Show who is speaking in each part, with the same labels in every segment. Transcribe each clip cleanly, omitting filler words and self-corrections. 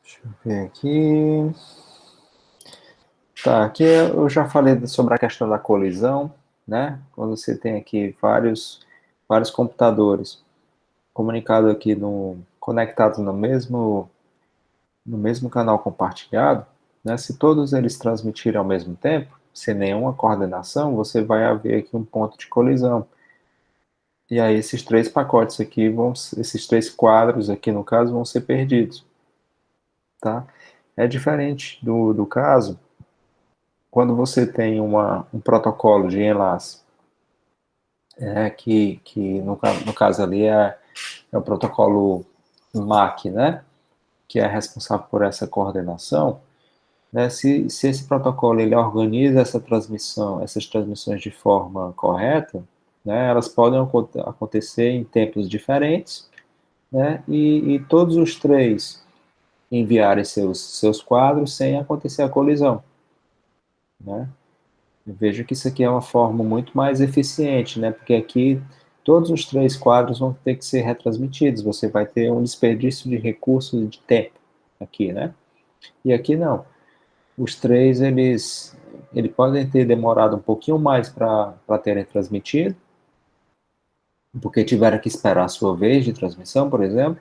Speaker 1: Deixa eu ver aqui. Tá, aqui eu já falei sobre a questão da colisão, né? Quando você tem aqui vários computadores comunicados aqui conectados no mesmo canal compartilhado, né? Se todos eles transmitirem ao mesmo tempo, sem nenhuma coordenação, você vai haver aqui um ponto de colisão. E aí esses três pacotes aqui esses três quadros aqui no caso vão ser perdidos, tá? É diferente do caso quando você tem um protocolo de enlace, que no caso ali é o protocolo MAC, né? Que é responsável por essa coordenação, né? Se esse protocolo ele organiza essas transmissões de forma correta, né? Elas podem acontecer em tempos diferentes, né? E todos os três enviarem seus quadros sem acontecer a colisão, né? Eu vejo que isso aqui é uma forma muito mais eficiente, né? Porque aqui todos os três quadros vão ter que ser retransmitidos. Você vai ter um desperdício de recursos e de tempo aqui, né? E aqui não. Os três, eles podem ter demorado um pouquinho mais para terem transmitido, porque tiveram que esperar a sua vez de transmissão, por exemplo,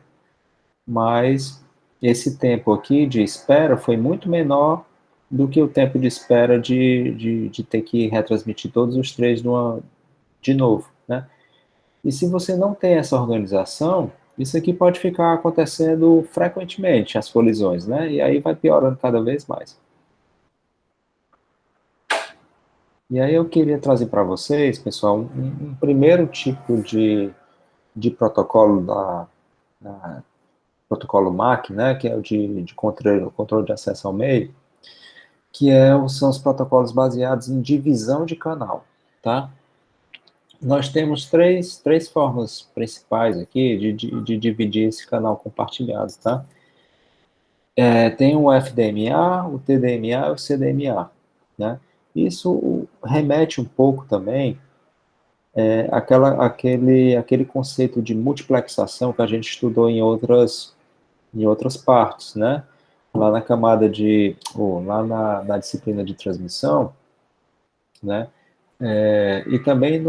Speaker 1: mas esse tempo aqui de espera foi muito menor do que o tempo de espera de ter que retransmitir todos os três de novo, né? E se você não tem essa organização, isso aqui pode ficar acontecendo frequentemente, as colisões, né? E aí vai piorando cada vez mais. E aí eu queria trazer para vocês, pessoal, um primeiro tipo de protocolo protocolo MAC, né, que é o de controle de acesso ao meio, são os protocolos baseados em divisão de canal, tá? Nós temos três formas principais aqui de dividir esse canal compartilhado, tá? Tem o FDMA, o TDMA e o CDMA, né? Isso remete um pouco também aquele conceito de multiplexação que a gente estudou em outras partes, né? Lá na camada ou lá na disciplina de transmissão, né? E também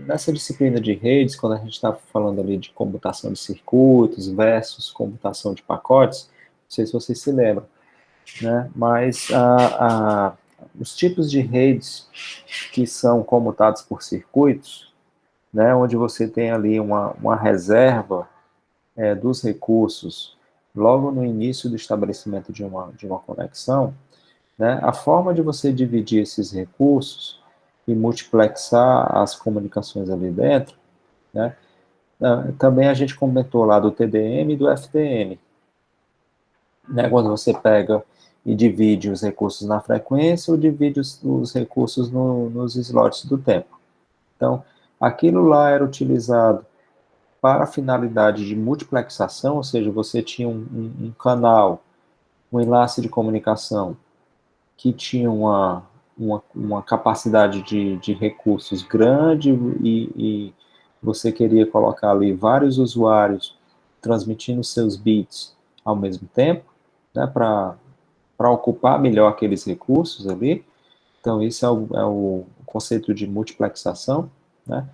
Speaker 1: nessa disciplina de redes, quando a gente está falando ali de computação de circuitos versus computação de pacotes, não sei se vocês se lembram, né? Mas os tipos de redes que são comutados por circuitos, né? Onde você tem ali uma reserva dos recursos logo no início do estabelecimento de uma conexão, né? A forma de você dividir esses recursos e multiplexar as comunicações ali dentro, né? Também a gente comentou lá do TDM e do FDM, né? Quando você pega e divide os recursos na frequência ou divide os recursos nos slots do tempo. Então, aquilo lá era utilizado para a finalidade de multiplexação, ou seja, você tinha um canal, um enlace de comunicação que tinha uma capacidade de recursos grande e você queria colocar ali vários usuários transmitindo seus bits ao mesmo tempo, né, para ocupar melhor aqueles recursos ali. Então, isso é o conceito de multiplexação, né?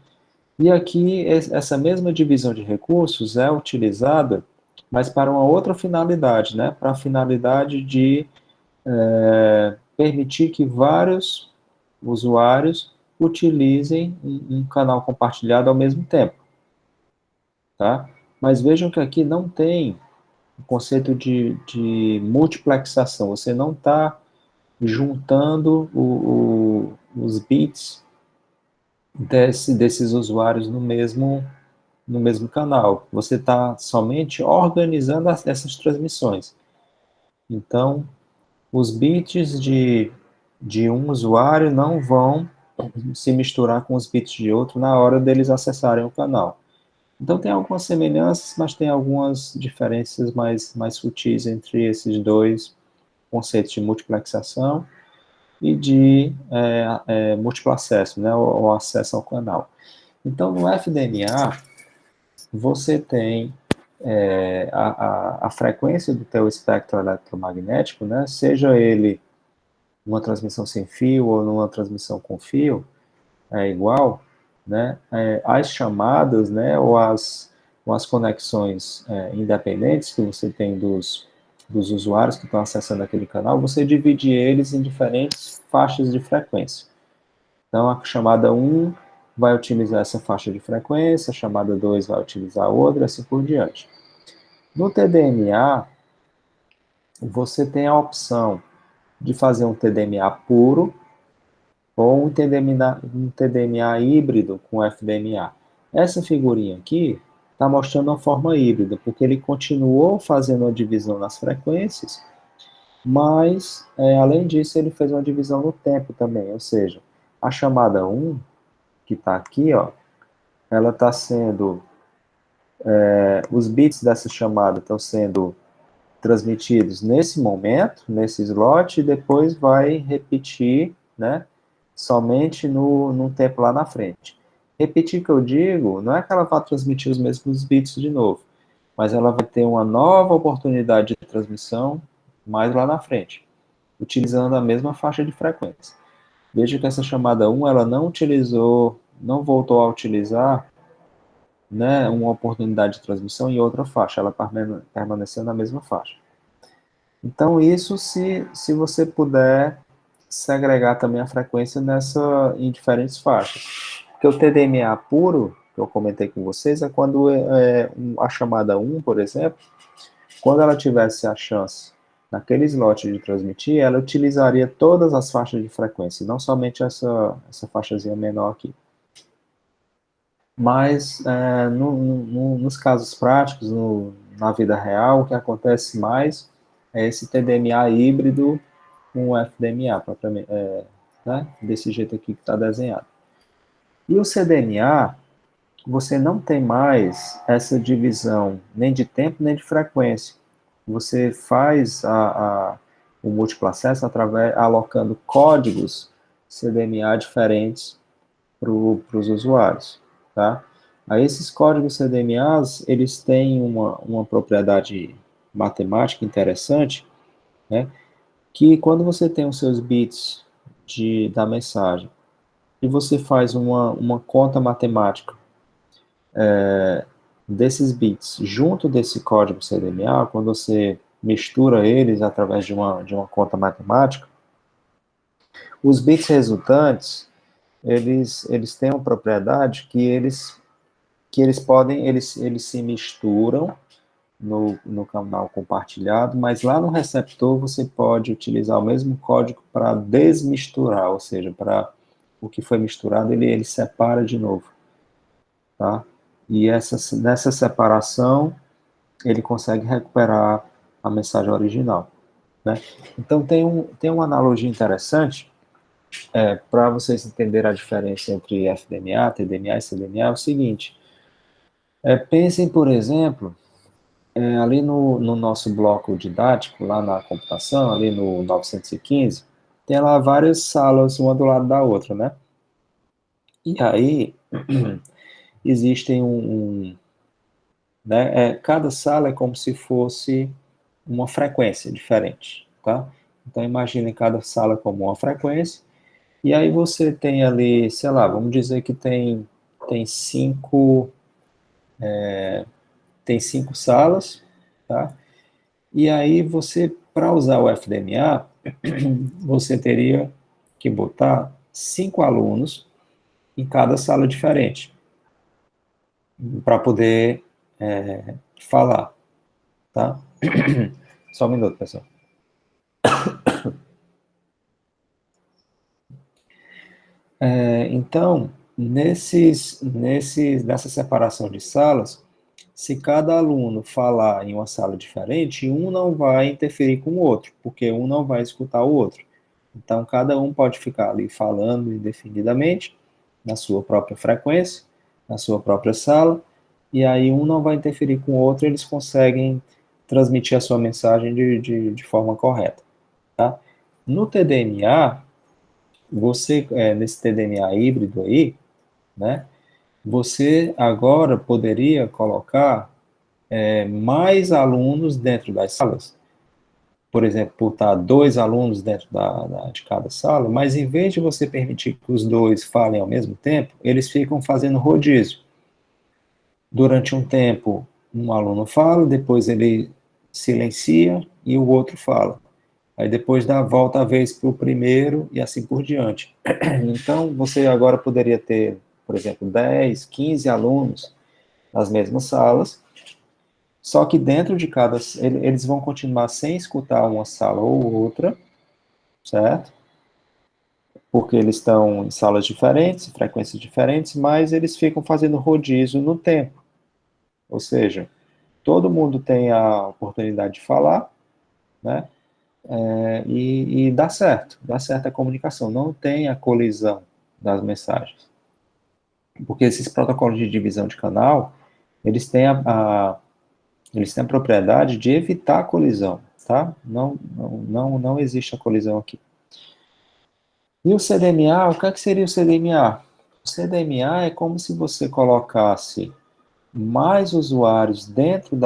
Speaker 1: E aqui, essa mesma divisão de recursos é utilizada, mas para uma outra finalidade, né? Para a finalidade de permitir que vários usuários utilizem um canal compartilhado ao mesmo tempo, tá? Mas vejam que aqui não tem o conceito de multiplexação, você não está juntando os bits desses usuários no mesmo canal. Você está somente organizando essas transmissões. Então, os bits de um usuário não vão se misturar com os bits de outro na hora deles acessarem o canal. Então, tem algumas semelhanças, mas tem algumas diferenças mais sutis entre esses dois conceitos de multiplexação e de múltiplo acesso, né, ou acesso ao canal. Então, no FDMA, você tem a frequência do teu espectro eletromagnético, né, seja ele numa transmissão sem fio ou numa transmissão com fio, é igual, né, as chamadas, né, ou as conexões independentes que você tem dos usuários que estão acessando aquele canal, você divide eles em diferentes faixas de frequência. Então, a chamada 1 vai utilizar essa faixa de frequência, a chamada 2 vai utilizar outra, assim por diante. No TDMA, você tem a opção de fazer um TDMA puro ou um TDMA híbrido com FDMA. Essa figurinha aqui está mostrando uma forma híbrida, porque ele continuou fazendo uma divisão nas frequências, mas, além disso, ele fez uma divisão no tempo também, ou seja, a chamada 1, que está aqui, ó, ela está sendo, os bits dessa chamada estão sendo transmitidos nesse momento, nesse slot, e depois vai repetir, né, somente num tempo lá na frente. Repetir que eu digo, não é que ela vá transmitir os mesmos bits de novo, mas ela vai ter uma nova oportunidade de transmissão mais lá na frente, utilizando a mesma faixa de frequência. Veja que essa chamada 1, ela não voltou a utilizar, né, uma oportunidade de transmissão em outra faixa, ela permaneceu na mesma faixa. Então, isso se você puder segregar também a frequência em diferentes faixas. Porque o TDMA puro, que eu comentei com vocês, é quando a chamada 1, por exemplo, quando ela tivesse a chance, naquele slot de transmitir, ela utilizaria todas as faixas de frequência, não somente essa faixazinha menor aqui. Mas, nos casos práticos, na vida real, o que acontece mais é esse TDMA híbrido com o FDMA, propriamente, né, desse jeito aqui que está desenhado. E o CDMA, você não tem mais essa divisão nem de tempo nem de frequência. Você faz o múltiplo acesso alocando códigos CDMA diferentes para os usuários, tá? Aí esses códigos CDMAs, eles têm uma propriedade matemática interessante, né? Que quando você tem os seus bits da mensagem e você faz uma conta matemática desses bits junto desse código CDMA, quando você mistura eles através de uma conta matemática, os bits resultantes, eles têm uma propriedade que eles se misturam no canal compartilhado, mas lá no receptor você pode utilizar o mesmo código para desmisturar, ou seja, para o que foi misturado, ele separa de novo, tá? E nessa separação, ele consegue recuperar a mensagem original, né? Então, tem uma analogia interessante, para vocês entenderem a diferença entre FDMA, TDMA e CDMA, é o seguinte, pensem, por exemplo, ali no nosso bloco didático, lá na computação, ali no 915, tem lá várias salas, uma do lado da outra, né? E aí, existem né, cada sala é como se fosse uma frequência diferente, tá? Então, imagine cada sala como uma frequência, e aí você tem ali, sei lá, vamos dizer que tem cinco salas, tá? E aí você, para usar o FDMA, você teria que botar 5 alunos em cada sala diferente, para poder falar, tá? Só um minuto, pessoal. Então, nessa separação de salas, se cada aluno falar em uma sala diferente, um não vai interferir com o outro, porque um não vai escutar o outro. Então, cada um pode ficar ali falando indefinidamente, na sua própria frequência, na sua própria sala, e aí um não vai interferir com o outro, eles conseguem transmitir a sua mensagem de forma correta, tá? No TDMA, nesse TDMA híbrido aí, né, você agora poderia colocar mais alunos dentro das salas, por exemplo, por estar 2 alunos dentro de cada sala, mas em vez de você permitir que os 2 falem ao mesmo tempo, eles ficam fazendo rodízio. Durante um tempo, um aluno fala, depois ele silencia e o outro fala. Aí depois dá a volta a vez para o primeiro e assim por diante. Então, você agora poderia ter, por exemplo, 10, 15 alunos nas mesmas salas, só que dentro de cada, eles vão continuar sem escutar uma sala ou outra, certo? Porque eles estão em salas diferentes, frequências diferentes, mas eles ficam fazendo rodízio no tempo. Ou seja, todo mundo tem a oportunidade de falar, né? E dá certo a comunicação, não tem a colisão das mensagens. Porque esses protocolos de divisão de canal, eles têm eles têm a propriedade de evitar a colisão, tá? Não existe a colisão aqui. E o CDMA, o que é que seria o CDMA? O CDMA é como se você colocasse mais usuários dentro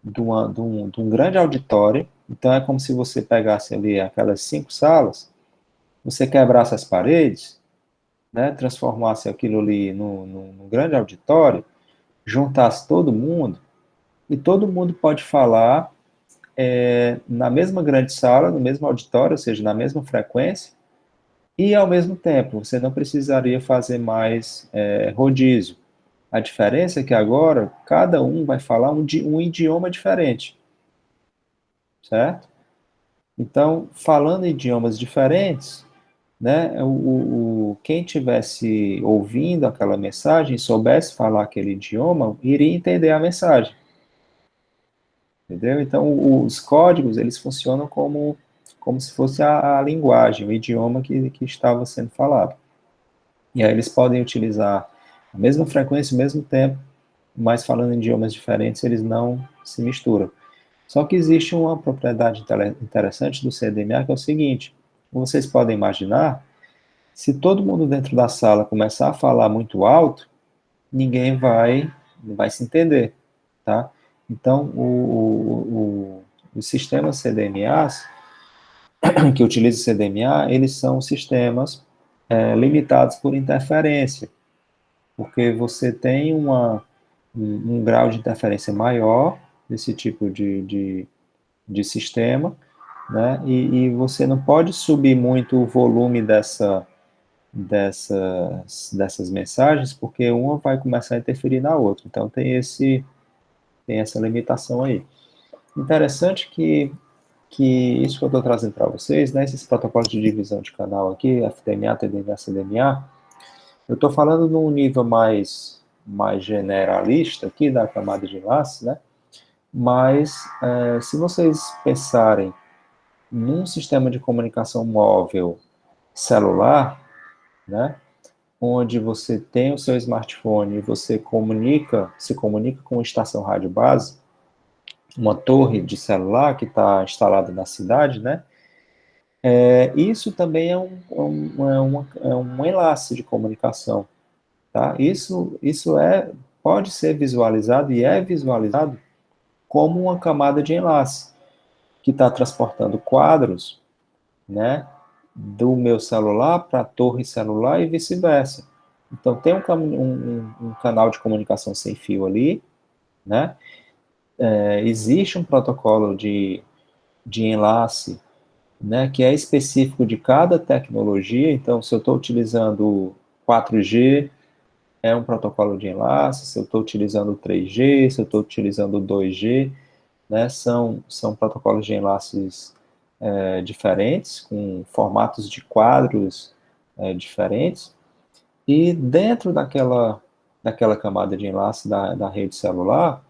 Speaker 1: de um grande auditório. Então, é como se você pegasse ali aquelas 5 salas, você quebrasse as paredes, né, transformasse aquilo ali num grande auditório, juntasse todo mundo, e todo mundo pode falar na mesma grande sala, no mesmo auditório, ou seja, na mesma frequência, e ao mesmo tempo, você não precisaria fazer mais rodízio. A diferença é que agora cada um vai falar um idioma diferente, certo? Então, falando idiomas diferentes, né, quem estivesse ouvindo aquela mensagem, soubesse falar aquele idioma, iria entender a mensagem, entendeu? Então, os códigos, eles funcionam como se fosse a linguagem, o idioma que estava sendo falado. E aí eles podem utilizar a mesma frequência, o mesmo tempo, mas falando em idiomas diferentes, eles não se misturam. Só que existe uma propriedade interessante do CDMA, que é o seguinte: vocês podem imaginar, se todo mundo dentro da sala começar a falar muito alto, ninguém vai se entender, tá? Então, os sistemas CDMAs, que utilizam CDMA, eles são sistemas limitados por interferência, porque você tem um grau de interferência maior desse tipo de sistema, né? E você não pode subir muito o volume dessas mensagens, porque uma vai começar a interferir na outra. Então tem essa limitação aí. Interessante que isso que eu estou trazendo para vocês, né, esses protocolos de divisão de canal aqui, FDMA, TDMA, CDMA, eu estou falando num nível mais generalista aqui da camada de enlace, né? Mas se vocês pensarem num sistema de comunicação móvel celular, né, onde você tem o seu smartphone e você se comunica com uma estação rádio base, uma torre de celular que está instalada na cidade, né? Isso também é um enlace de comunicação, tá? Isso pode ser visualizado e é visualizado como uma camada de enlace que está transportando quadros, né, do meu celular para a torre celular e vice-versa. Então, tem um canal de comunicação sem fio ali, né? Existe um protocolo de enlace, né, que é específico de cada tecnologia. Então, se eu estou utilizando 4G, é um protocolo de enlace. Se eu estou utilizando 3G, se eu estou utilizando 2G, né, são protocolos de enlaces diferentes, com formatos de quadros diferentes. E dentro daquela camada de enlace da rede celular,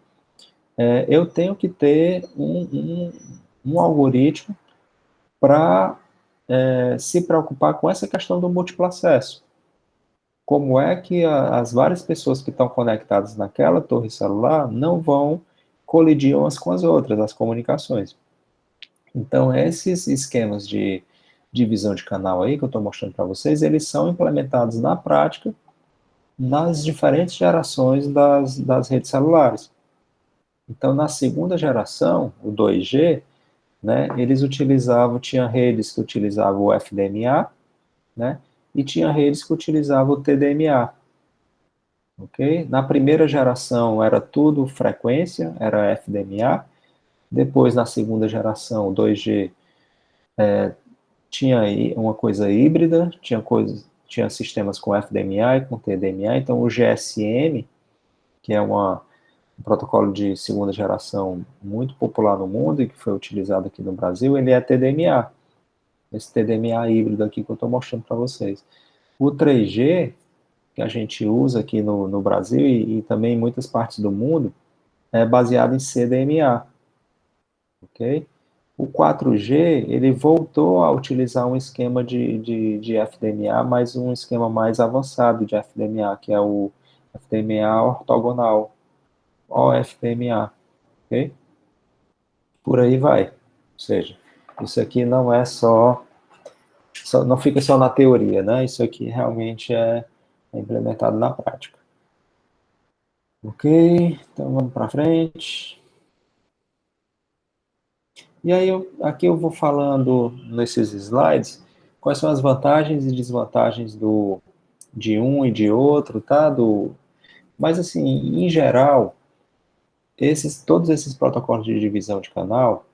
Speaker 1: eu tenho que ter um algoritmo para se preocupar com essa questão do múltiplo acesso. Como é que as várias pessoas que estão conectadas naquela torre celular não vão colidir umas com as outras, as comunicações. Então, esses esquemas de divisão de canal aí que eu estou mostrando para vocês, eles são implementados na prática nas diferentes gerações das redes celulares. Então, na segunda geração, o 2G, né, eles utilizavam, tinha redes que utilizavam o FDMA, né, e tinha redes que utilizavam o TDMA, ok? Na primeira geração era tudo frequência, era FDMA, depois na segunda geração, o 2G, tinha uma coisa híbrida, tinha sistemas com FDMA e com TDMA, então o GSM, que é um protocolo de segunda geração muito popular no mundo e que foi utilizado aqui no Brasil, ele é TDMA, esse TDMA híbrido aqui que eu estou mostrando para vocês. O 3G, que a gente usa aqui no Brasil e também em muitas partes do mundo, é baseado em CDMA, ok? O 4G, ele voltou a utilizar um esquema de FDMA, mas um esquema mais avançado de FDMA, que é o FDMA ortogonal, OFDMA, ok? Por aí vai. Ou seja, isso aqui não é não fica só na teoria, né? Isso aqui realmente é implementado na prática. Ok, então vamos para frente. E aí, aqui eu vou falando nesses slides quais são as vantagens e desvantagens de um e de outro, tá? Mas, assim, em geral, todos esses protocolos de divisão de canal,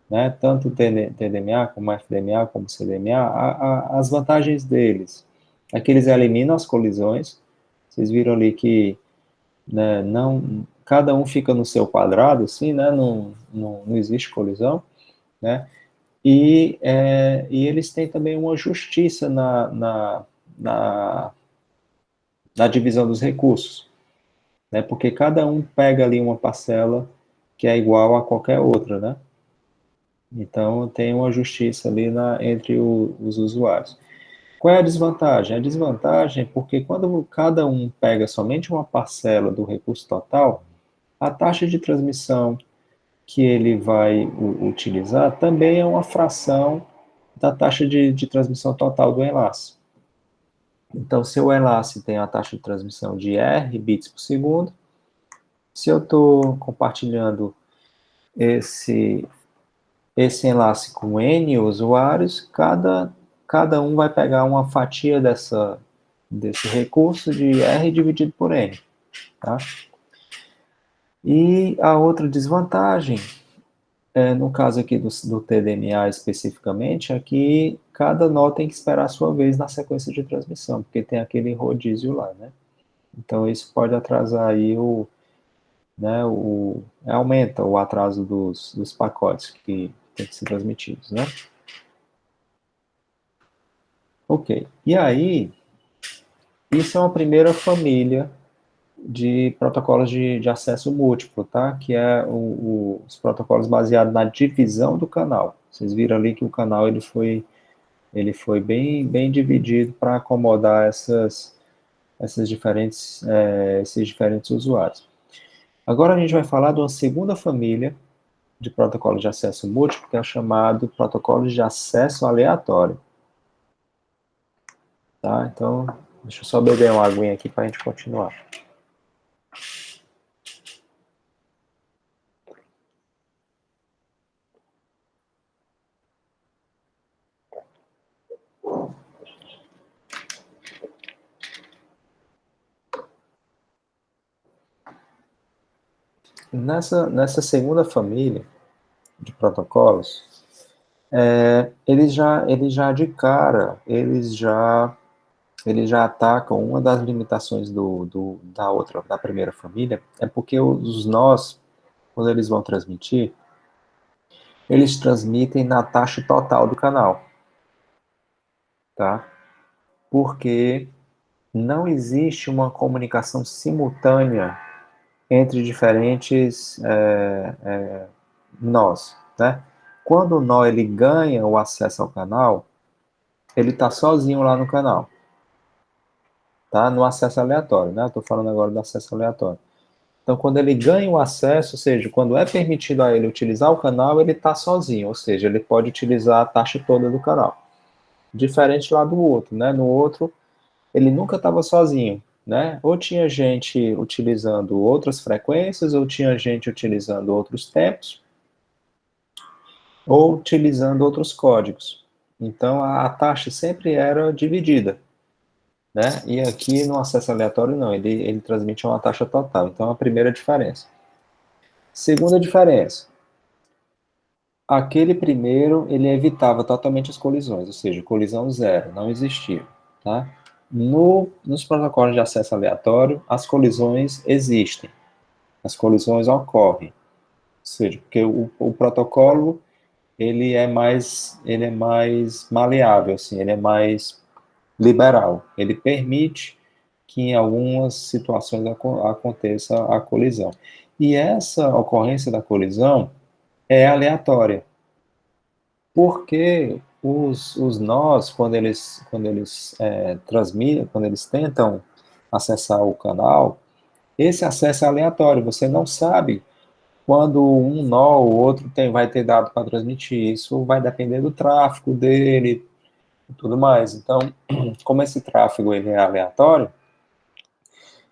Speaker 1: né, tanto TDMA, como FDMA, como CDMA, as vantagens deles é que eles eliminam as colisões. Vocês viram ali que, né, cada um fica no seu quadrado, assim, né, não existe colisão, né? E eles têm também uma justiça na, na divisão dos recursos, né? Porque cada um pega ali uma parcela que é igual a qualquer outra, né? Então tem uma justiça ali entre os usuários. Qual é a desvantagem? A desvantagem é porque quando cada um pega somente uma parcela do recurso total, a taxa de transmissão que ele vai utilizar também é uma fração da taxa de transmissão total do enlace. Então, se o enlace tem a taxa de transmissão de R bits por segundo, se eu estou compartilhando esse enlace com N usuários, cada um vai pegar uma fatia desse recurso de R dividido por N. Tá? E a outra desvantagem, no caso aqui do TDMA especificamente, é que cada nó tem que esperar a sua vez na sequência de transmissão, porque tem aquele rodízio lá, né? Então isso pode atrasar aí né, aumenta o atraso dos pacotes que tem que ser transmitidos, né? Ok. E aí, isso é uma primeira família de protocolos de acesso múltiplo, tá? Que é os protocolos baseados na divisão do canal. Vocês viram ali que o canal ele foi bem dividido para acomodar esses diferentes usuários. Agora a gente vai falar de uma segunda família de protocolos de acesso múltiplo, que é chamado protocolo de acesso aleatório. Tá? Então, deixa eu só beber uma aguinha aqui para a gente continuar. Nessa segunda família de protocolos, eles já de cara, eles já atacam uma das limitações da primeira família, é porque os nós, quando eles vão transmitir, eles transmitem na taxa total do canal, tá? Porque não existe uma comunicação simultânea entre diferentes nós, né? Quando o nó ele ganha o acesso ao canal, ele está sozinho lá no canal, tá? No acesso aleatório, né? Estou falando agora do acesso aleatório. Então, quando ele ganha o acesso, ou seja, quando é permitido a ele utilizar o canal, ele está sozinho, ou seja, ele pode utilizar a taxa toda do canal. Diferente lá do outro, né? No outro, ele nunca estava sozinho, né? Ou tinha gente utilizando outras frequências, ou tinha gente utilizando outros tempos, ou utilizando outros códigos. Então, a taxa sempre era dividida, né? E aqui no acesso aleatório, não, ele transmite uma taxa total. Então, a primeira diferença. Segunda diferença, aquele primeiro, ele evitava totalmente as colisões, ou seja, colisão zero, não existia, tá? Nos protocolos de acesso aleatório, as colisões existem, as colisões ocorrem, ou seja, porque o protocolo, ele é mais maleável, assim, ele é mais liberal, ele permite que em algumas situações aconteça a colisão. E essa ocorrência da colisão é aleatória, porque os nós, quando eles transmitem, quando eles tentam acessar o canal, esse acesso é aleatório, você não sabe quando um nó ou outro vai ter dado para transmitir. Isso vai depender do tráfego dele e tudo mais. Então, como esse tráfego ele é aleatório,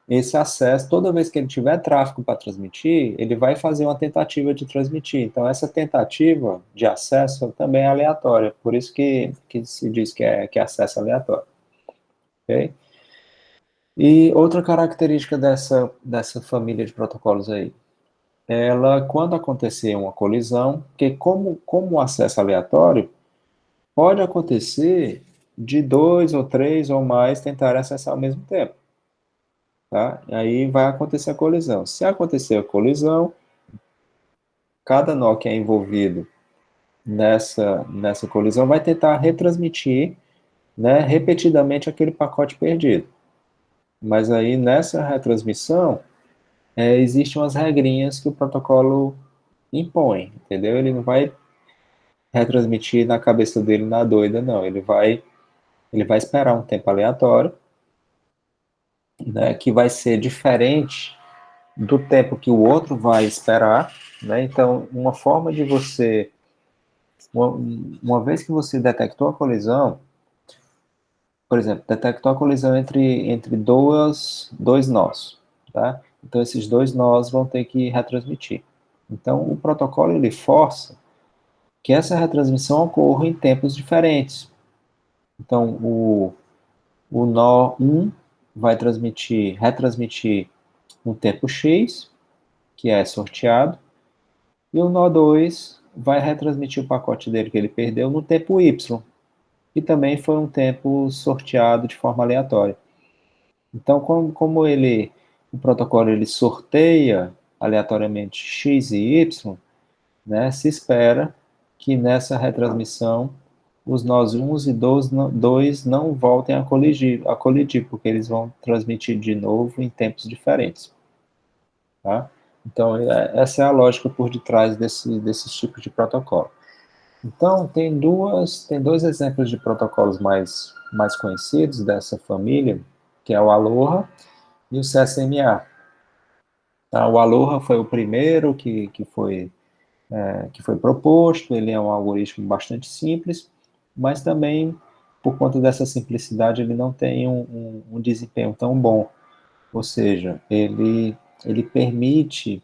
Speaker 1: esse acesso, toda vez que ele tiver tráfego para transmitir, ele vai fazer uma tentativa de transmitir. Então, essa tentativa de acesso também é aleatória, por isso que se diz que é acesso aleatório. Okay? E outra característica dessa família de protocolos aí, ela, quando acontecer uma colisão, que como o acesso aleatório, pode acontecer de dois ou três ou mais tentarem acessar ao mesmo tempo. Tá? E aí vai acontecer a colisão. Se acontecer a colisão, cada nó que é envolvido nessa colisão vai tentar retransmitir, né, repetidamente aquele pacote perdido. Mas aí nessa retransmissão, existem umas regrinhas que o protocolo impõe, entendeu? Ele não vai retransmitir na cabeça dele na doida, não. Ele vai esperar um tempo aleatório, né, que vai ser diferente do tempo que o outro vai esperar, né? Então, uma forma de você, uma vez que você detectou a colisão, por exemplo, detectou a colisão entre dois nós, tá? Então, esses dois nós vão ter que retransmitir. Então, o protocolo, ele força que essa retransmissão ocorra em tempos diferentes. Então, o nó 1 vai retransmitir um tempo X, que é sorteado, e o nó 2 vai retransmitir o pacote dele que ele perdeu no tempo Y, que também foi um tempo sorteado de forma aleatória. Então, o protocolo ele sorteia aleatoriamente X e Y, né, se espera que nessa retransmissão os nós 1 e 2 não voltem a colidir, porque eles vão transmitir de novo em tempos diferentes. Tá? Então, essa é a lógica por detrás desses tipos de protocolo. Então, tem dois exemplos de protocolos mais conhecidos dessa família, que é o Aloha e o CSMA. Tá? O Aloha foi o primeiro que foi proposto, ele é um algoritmo bastante simples, mas também, por conta dessa simplicidade, ele não tem um desempenho tão bom. Ou seja, ele permite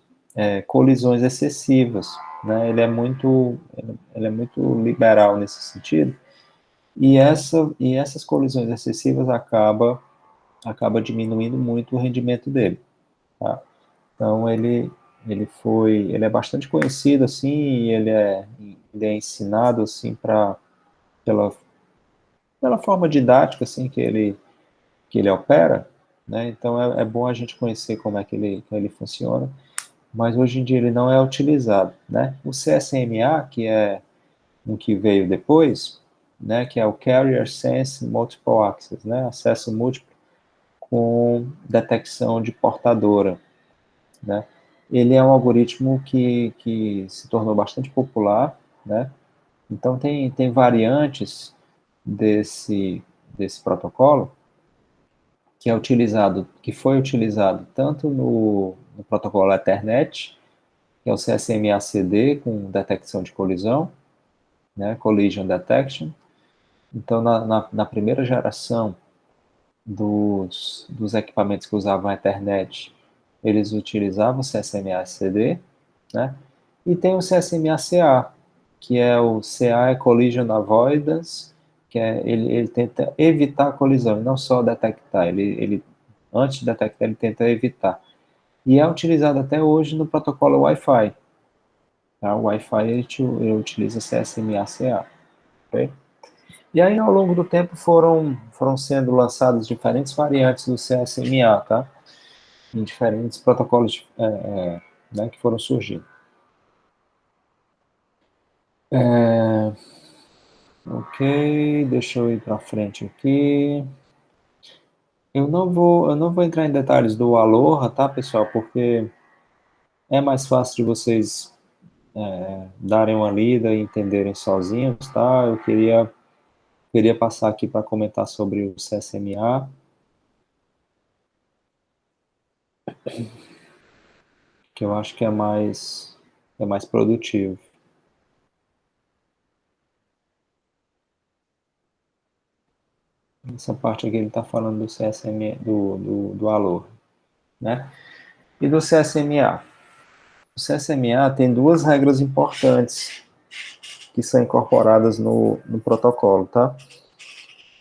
Speaker 1: colisões excessivas, né? Ele é muito liberal nesse sentido, e essas colisões excessivas acaba diminuindo muito o rendimento dele, tá? Então ele é bastante conhecido assim, e ele é ensinado assim pela pela forma didática assim que ele opera, né? Então é bom a gente conhecer como ele funciona, mas hoje em dia ele não é utilizado, né? O CSMA, que é um que veio depois, né, que é o Carrier Sense Multiple Access, né, acesso múltiplo com detecção de portadora, né? Ele é um algoritmo que se tornou bastante popular, né? Então tem variantes desse protocolo que foi utilizado tanto no protocolo Ethernet, que é o CSMA-CD com detecção de colisão, né, Collision Detection. Então, na primeira geração, dos equipamentos que usavam a internet, eles utilizavam o CSMA-CD, né? E tem o CSMA-CA, que é o CA é Collision Avoidance, que é, ele tenta evitar a colisão, e não só detectar, antes de detectar, ele tenta evitar. E é utilizado até hoje no protocolo Wi-Fi. Tá? O Wi-Fi ele utiliza CSMA-CA. Okay? E aí, ao longo do tempo, foram sendo lançadas diferentes variantes do CSMA, tá? Em diferentes protocolos né, que foram surgindo. Ok, deixa eu ir para frente aqui. Eu não vou entrar em detalhes do Aloha, tá, pessoal? Porque é mais fácil de vocês darem uma lida e entenderem sozinhos, tá? Eu queria passar aqui para comentar sobre o CSMA, que eu acho que é mais produtivo. Essa parte aqui ele está falando do CSMA, do Aloha, né? E do CSMA. O CSMA tem duas regras importantes que são incorporadas no protocolo, tá?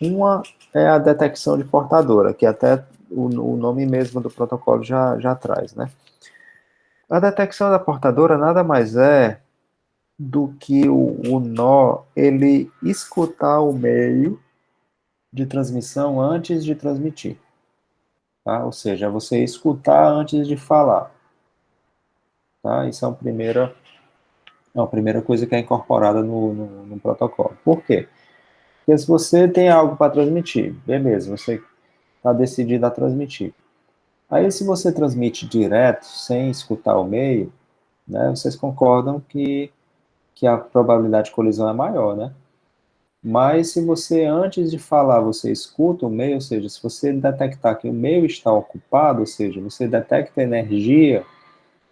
Speaker 1: Uma é a detecção de portadora, que até o nome mesmo do protocolo já traz, né? A detecção da portadora nada mais é do que o nó, ele escutar o meio de transmissão antes de transmitir, tá? Ou seja, você escutar antes de falar, tá? Isso é a primeira coisa que é incorporada no protocolo. Por quê? Porque se você tem algo para transmitir, beleza, você está decidido a transmitir. Aí, se você transmite direto, sem escutar o meio, né, vocês concordam que a probabilidade de colisão é maior, né? Mas se você, antes de falar, você escuta o meio, ou seja, se você detectar que o meio está ocupado, ou seja, você detecta energia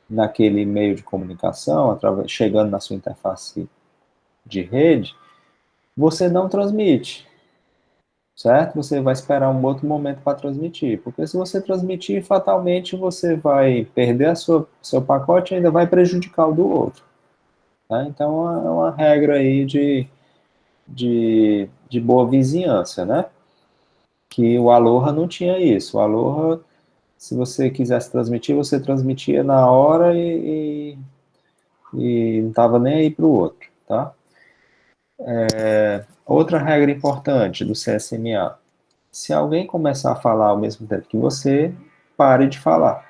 Speaker 1: naquele meio de comunicação, chegando na sua interface de rede, você não transmite, certo? Você vai esperar um outro momento para transmitir, porque se você transmitir, fatalmente você vai perder seu pacote e ainda vai prejudicar o do outro. Tá? Então, é uma regra aí de boa vizinhança, né? Que o Aloha não tinha isso. O Aloha, se você quisesse transmitir, você transmitia na hora e não estava nem aí para o outro, tá? Outra regra importante do CSMA: se alguém começar a falar ao mesmo tempo que você, pare de falar,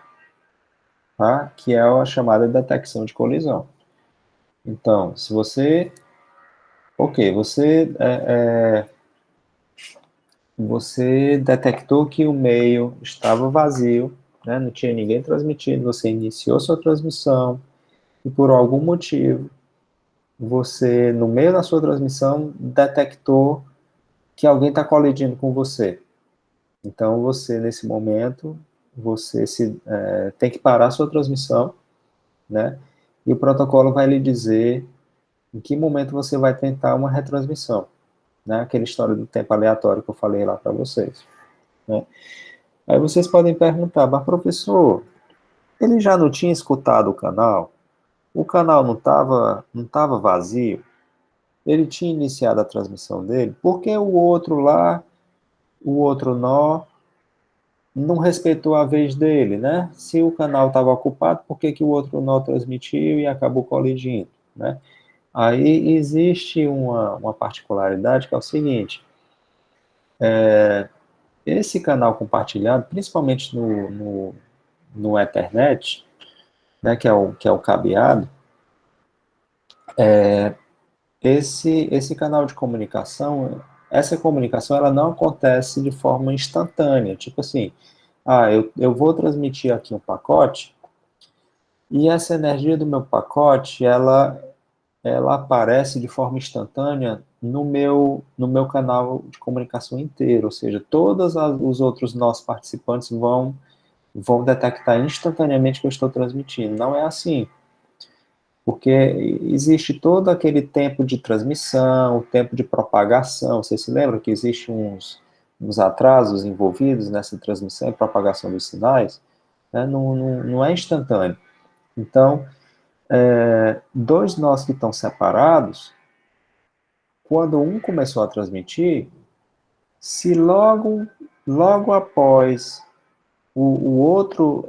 Speaker 1: tá? Que é a chamada detecção de colisão. Então, se você, ok, você detectou que o meio estava vazio, né? Não tinha ninguém transmitindo, você iniciou sua transmissão e por algum motivo você, no meio da sua transmissão, detectou que alguém está colidindo com você. Então, você, nesse momento, você tem que parar a sua transmissão, né? E o protocolo vai lhe dizer em que momento você vai tentar uma retransmissão, né? Aquela história do tempo aleatório que eu falei lá para vocês, né? Aí vocês podem perguntar, mas professor, ele já não tinha escutado o canal? O canal não tava vazio? Ele tinha iniciado a transmissão dele? Por que o outro lá, o outro nó, não respeitou a vez dele, né? Se o canal estava ocupado, por que o outro nó transmitiu e acabou colidindo, né? Aí existe uma particularidade que é o seguinte: esse canal compartilhado, principalmente no Ethernet, né, que é o cabeado, esse canal de comunicação, essa comunicação ela não acontece de forma instantânea, tipo assim, eu vou transmitir aqui um pacote, e essa energia do meu pacote, ela aparece de forma instantânea no meu canal de comunicação inteiro, ou seja, todos os outros nossos participantes vão detectar instantaneamente que eu estou transmitindo. Não é assim, porque existe todo aquele tempo de transmissão, o tempo de propagação. Você se lembra que existe nos atrasos envolvidos nessa transmissão e propagação dos sinais, né, não é instantâneo. Então, dois nós que estão separados, quando um começou a transmitir, se logo após o outro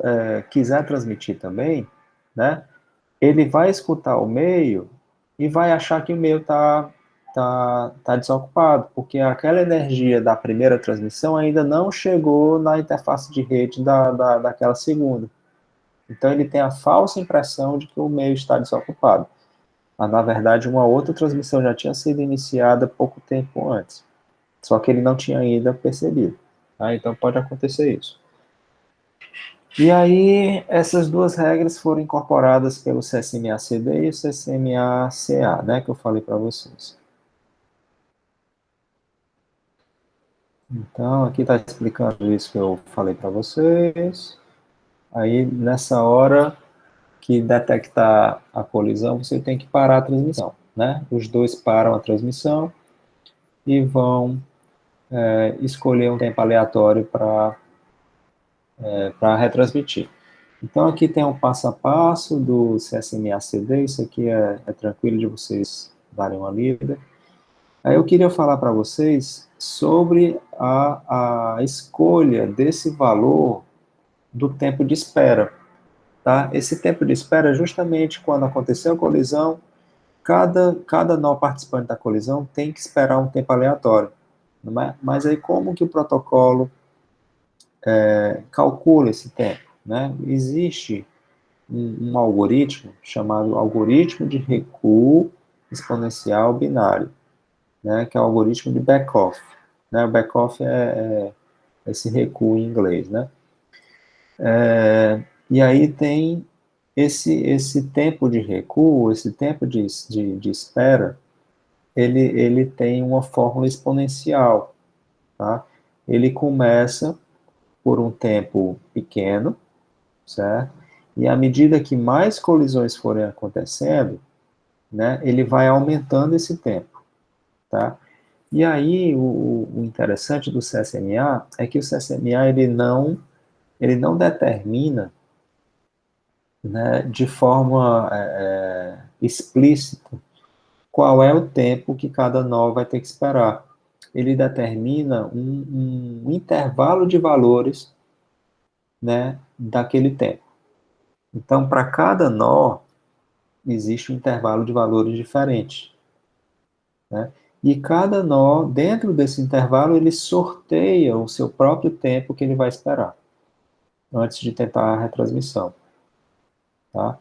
Speaker 1: quiser transmitir também, né, ele vai escutar o meio e vai achar que o meio tá desocupado, porque aquela energia da primeira transmissão ainda não chegou na interface de rede daquela segunda. Então ele tem a falsa impressão de que o meio está desocupado. Mas, na verdade, uma outra transmissão já tinha sido iniciada pouco tempo antes. Só que ele não tinha ainda percebido. Tá? Então pode acontecer isso. E aí, essas duas regras foram incorporadas pelo CSMA-CD e o CSMA-CA, né, que eu falei para vocês. Então, aqui está explicando isso que eu falei para vocês. Aí, nessa hora que detectar a colisão, você tem que parar a transmissão, né? Os dois param a transmissão e vão escolher um tempo aleatório para retransmitir. Então, aqui tem um passo a passo do CSMA-CD, isso aqui é tranquilo de vocês darem uma lida. Aí eu queria falar para vocês sobre a escolha desse valor do tempo de espera. Tá? Esse tempo de espera é justamente quando aconteceu a colisão, cada nó participante da colisão tem que esperar um tempo aleatório. Não é? Mas aí como que o protocolo calcula esse tempo? Né? Existe um algoritmo chamado algoritmo de recuo exponencial binário, né, que é o algoritmo de Beckhoff. Né? O Beckhoff é esse recuo em inglês. Né? E aí tem esse tempo de recuo, esse tempo de espera, ele tem uma fórmula exponencial. Tá? Ele começa por um tempo pequeno, certo? E à medida que mais colisões forem acontecendo, né, ele vai aumentando esse tempo, tá? E aí, o interessante do CSMA é que o CSMA, ele não determina, né, de forma explícita qual é o tempo que cada nó vai ter que esperar. Ele determina um intervalo de valores, né, daquele tempo. Então, para cada nó, existe um intervalo de valores diferente. Né? E cada nó, dentro desse intervalo, ele sorteia o seu próprio tempo que ele vai esperar, antes de tentar a retransmissão. Tá?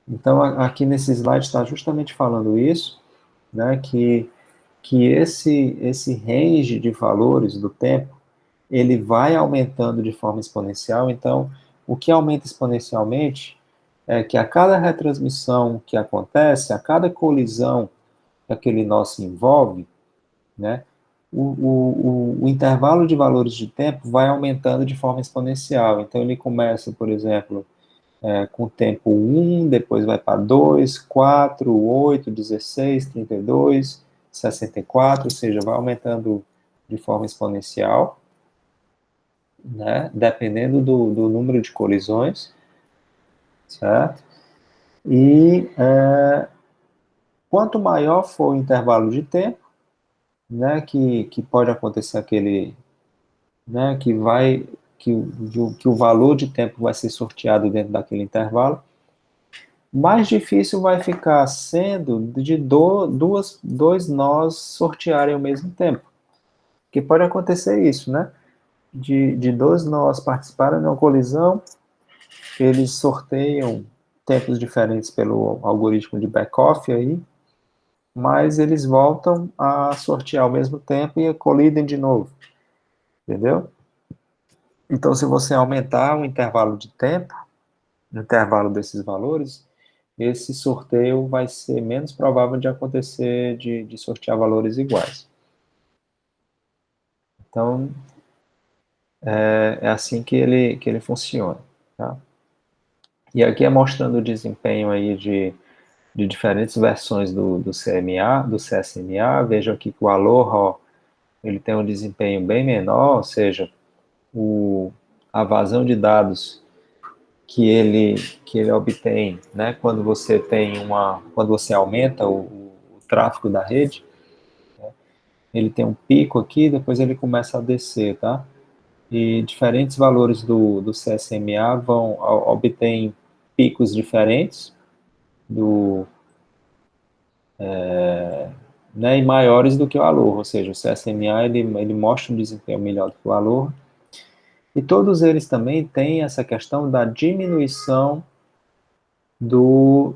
Speaker 1: Então, aqui nesse slide está justamente falando isso, né, que esse range de valores do tempo, ele vai aumentando de forma exponencial. Então, o que aumenta exponencialmente é que a cada retransmissão que acontece, a cada colisão que aquele nó se envolve, né, o intervalo de valores de tempo vai aumentando de forma exponencial. Então, ele começa, por exemplo, com o tempo 1, depois vai para 2, 4, 8, 16, 32, 64, ou seja, vai aumentando de forma exponencial, né, dependendo do número de colisões, certo? E quanto maior for o intervalo de tempo, né, que pode acontecer aquele, né, que o valor de tempo vai ser sorteado dentro daquele intervalo, mais difícil vai ficar sendo de dois nós sortearem ao mesmo tempo. Que pode acontecer isso, né? De dois nós participarem de uma colisão, eles sorteiam tempos diferentes pelo algoritmo de Beckhoff aí, mas eles voltam a sortear ao mesmo tempo e colidem de novo, entendeu? Então, se você aumentar o intervalo de tempo, o intervalo desses valores, esse sorteio vai ser menos provável de acontecer, de sortear valores iguais. Então, é assim que ele funciona. Tá? E aqui é mostrando o desempenho aí de diferentes versões do CMA, do CSMA. Vejam aqui que o Aloha ele tem um desempenho bem menor, ou seja, a vazão de dados que ele obtém, né, quando você quando você aumenta o tráfego da rede, ele tem um pico aqui, depois ele começa a descer, tá? E diferentes valores do CSMA obtêm picos diferentes, né, e maiores do que o Alor, ou seja, o CSMA ele mostra um desempenho melhor do que o Alor, e todos eles também têm essa questão da diminuição do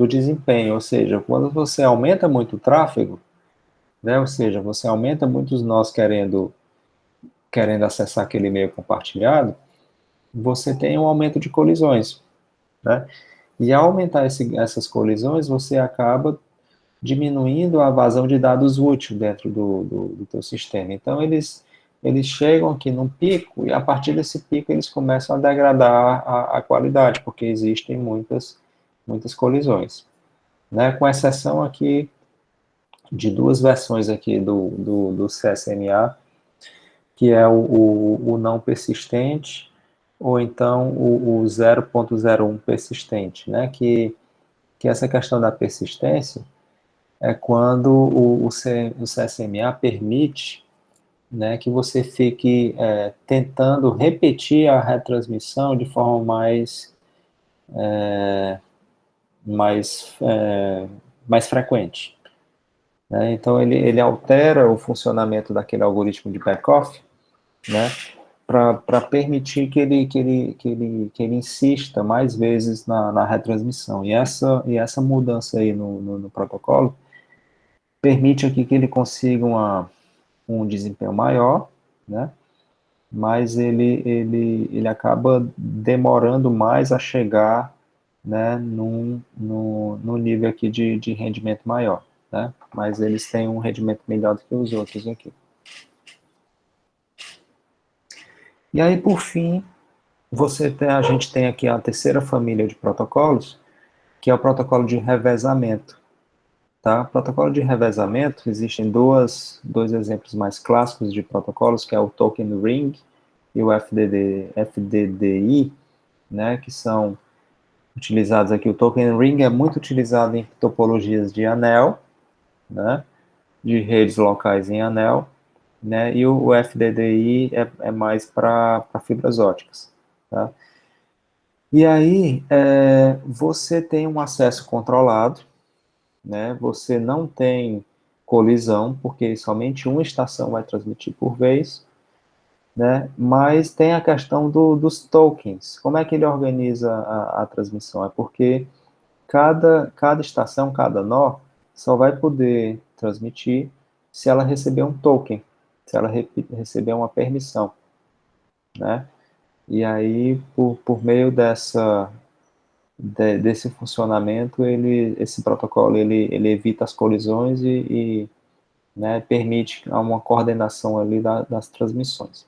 Speaker 1: desempenho, ou seja, quando você aumenta muito o tráfego, né, ou seja, você aumenta muitos nós querendo acessar aquele e-mail compartilhado, você tem um aumento de colisões, né? E ao aumentar essas colisões, você acaba diminuindo a vazão de dados útil dentro do teu sistema. Então, eles chegam aqui num pico, e a partir desse pico eles começam a degradar a qualidade, porque existem muitas colisões, né? Com exceção aqui de duas versões aqui do CSMA, que é o não persistente, ou então o 0.01 persistente, né? Que essa questão da persistência é quando o CSMA permite, né, que você fique tentando repetir a retransmissão de forma mais, mais frequente, né? Então, ele altera o funcionamento daquele algoritmo de backoff, né, para permitir que ele insista mais vezes na retransmissão. E essa mudança aí no protocolo permite aqui que ele consiga um desempenho maior, né, mas ele acaba demorando mais a chegar, né, no nível aqui de rendimento maior, né, mas eles têm um rendimento melhor do que os outros aqui. E aí, por fim, a gente tem aqui a terceira família de protocolos, que é o protocolo de revezamento. Tá? Protocolo de revezamento, existem dois exemplos mais clássicos de protocolos, que é o Token Ring e o FDDI, né, que são utilizados aqui. O Token Ring é muito utilizado em topologias de anel, né, de redes locais em anel, né, e o FDDI é mais para fibras óticas. Tá? E aí, você tem um acesso controlado, né? Você não tem colisão, porque somente uma estação vai transmitir por vez, né? Mas tem a questão dos tokens. Como é que ele organiza a transmissão? É porque cada estação, cada nó, só vai poder transmitir se ela receber um token, se ela receber uma permissão, né? E aí, por meio desse funcionamento, esse protocolo ele evita as colisões e né, permite uma coordenação ali das transmissões.